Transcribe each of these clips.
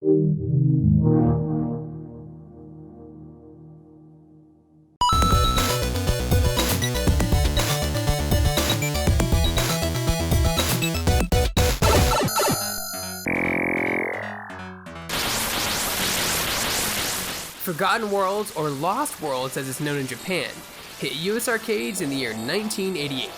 Forgotten Worlds, or Lost Worlds as it's known in Japan, hit US arcades in the year 1988.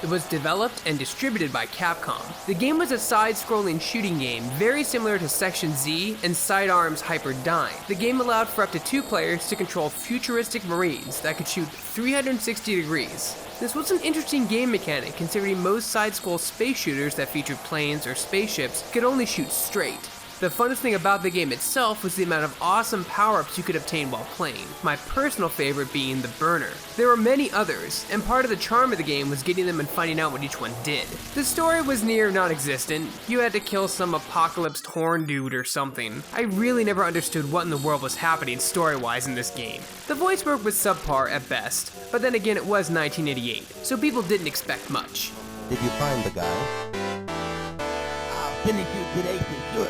It was developed and distributed by Capcom. The game was a side-scrolling shooting game very similar to Section Z and Sidearms Hyperdyne. The game allowed for up to 2 players to control futuristic marines that could shoot 360 degrees. This was an interesting game mechanic considering most side-scroll space shooters that featured planes or spaceships could only shoot straight. The funnest thing about the game itself was the amount of awesome power-ups you could obtain while playing, my personal favorite being the burner. There were many others, and part of the charm of the game was getting them and finding out what each one did. The story was near non-existent. You had to kill some apocalypsed horn dude or something. I really never understood what in the world was happening story-wise in this game. The voice work was subpar at best, but then again it was 1988, so people didn't expect much. Did you find the guy? I'll finish you today for sure.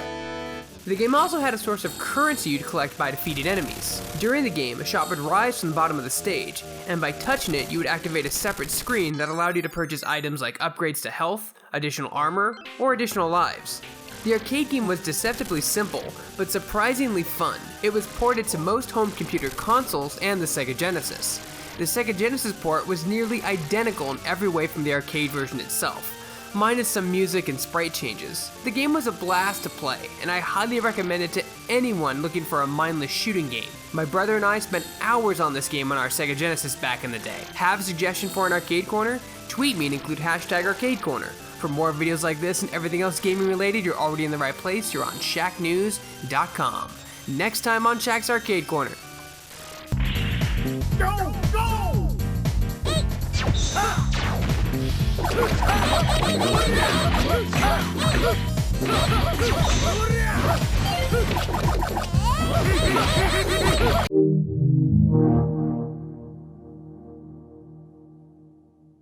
The game also had a source of currency you'd collect by defeating enemies. During the game, a shot would rise from the bottom of the stage, and by touching it, you would activate a separate screen that allowed you to purchase items like upgrades to health, additional armor, or additional lives. The arcade game was deceptively simple, but surprisingly fun. It was ported to most home computer consoles and the Sega Genesis. The Sega Genesis port was nearly identical in every way from the arcade version itself, minus some music and sprite changes. The game was a blast to play, and I highly recommend it to anyone looking for a mindless shooting game. My brother and I spent hours on this game on our Sega Genesis back in the day. Have a suggestion for an arcade corner? Tweet me and include #ArcadeCorner. For more videos like this and everything else gaming related, you're already in the right place. You're on ShackNews.com. Next time on Shaq's Arcade Corner. Go! Go! Ah!